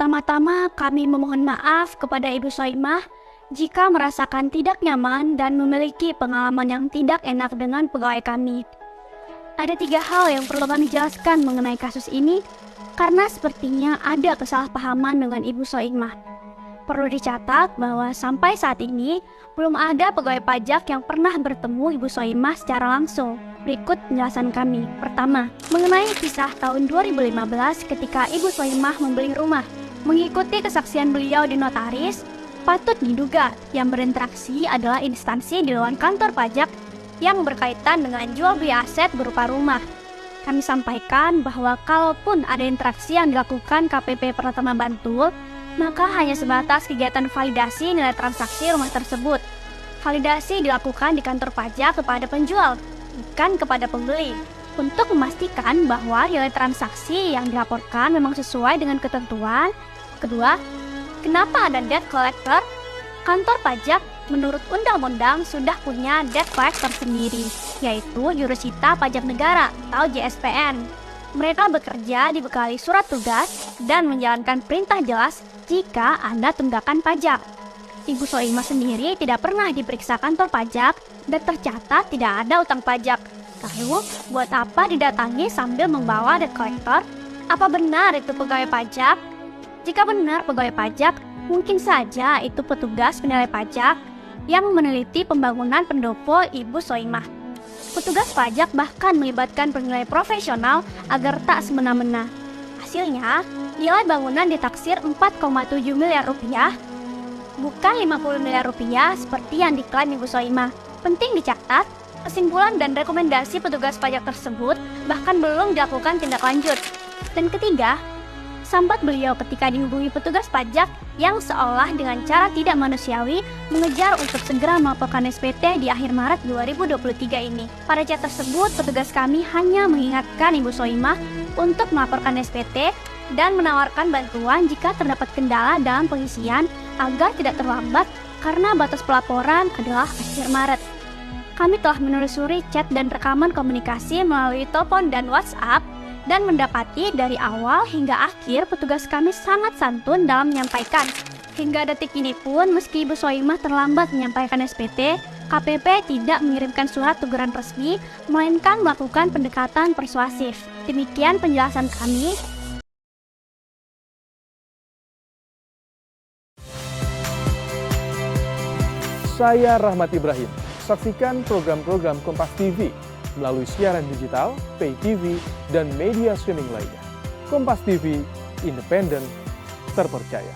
Pertama-tama kami memohon maaf kepada Ibu Soimah jika merasakan tidak nyaman dan memiliki pengalaman yang tidak enak dengan pegawai kami. Ada 3 hal yang perlu kami jelaskan mengenai kasus ini karena sepertinya ada kesalahpahaman dengan Ibu Soimah. Perlu dicatat bahwa sampai saat ini belum ada pegawai pajak yang pernah bertemu Ibu Soimah secara langsung. Berikut penjelasan kami. Pertama, mengenai kisah tahun 2015 ketika Ibu Soimah membeli rumah. Mengikuti kesaksian beliau di notaris, patut diduga yang berinteraksi adalah instansi di luar kantor pajak yang berkaitan dengan jual beli aset berupa rumah. Kami sampaikan bahwa kalaupun ada interaksi yang dilakukan KPP Pratama Bantul, maka hanya sebatas kegiatan validasi nilai transaksi rumah tersebut. Validasi dilakukan di kantor pajak kepada penjual, bukan kepada pembeli, untuk memastikan bahwa nilai transaksi yang dilaporkan memang sesuai dengan ketentuan. Kedua, kenapa ada debt collector? Kantor pajak menurut undang-undang sudah punya debt collector sendiri, yaitu Jurusita Pajak Negara atau JSPN. Mereka bekerja dibekali surat tugas dan menjalankan perintah jelas jika ada tunggakan pajak. Ibu Soimah sendiri tidak pernah diperiksa kantor pajak dan tercatat tidak ada utang pajak. Lalu, buat apa didatangi sambil membawa debt collector? Apa benar itu pegawai pajak? Jika benar pegawai pajak, mungkin saja itu petugas penilai pajak yang meneliti pembangunan pendopo Ibu Soimah. Petugas pajak bahkan melibatkan penilai profesional agar tak semena-mena. Hasilnya, nilai bangunan ditaksir 4,7 miliar rupiah, bukan 50 miliar rupiah seperti yang diklaim Ibu Soimah. Penting dicatat, kesimpulan dan rekomendasi petugas pajak tersebut bahkan belum dilakukan tindak lanjut. Dan ketiga, sambat beliau ketika dihubungi petugas pajak yang seolah dengan cara tidak manusiawi mengejar untuk segera melaporkan SPT di akhir Maret 2023 ini. Pada chat tersebut, petugas kami hanya mengingatkan Ibu Soimah untuk melaporkan SPT dan menawarkan bantuan jika terdapat kendala dalam pengisian agar tidak terlambat karena batas pelaporan adalah akhir Maret. Kami telah menelusuri chat dan rekaman komunikasi melalui telepon dan WhatsApp dan mendapati dari awal hingga akhir petugas kami sangat santun dalam menyampaikan. Hingga detik ini pun meski Ibu Soimah terlambat menyampaikan SPT, KPP tidak mengirimkan surat teguran resmi, melainkan melakukan pendekatan persuasif. Demikian penjelasan kami. Saya Rahmat Ibrahim. Saksikan program-program Kompas TV melalui siaran digital, pay TV, dan media streaming lainnya. Kompas TV, independen, terpercaya.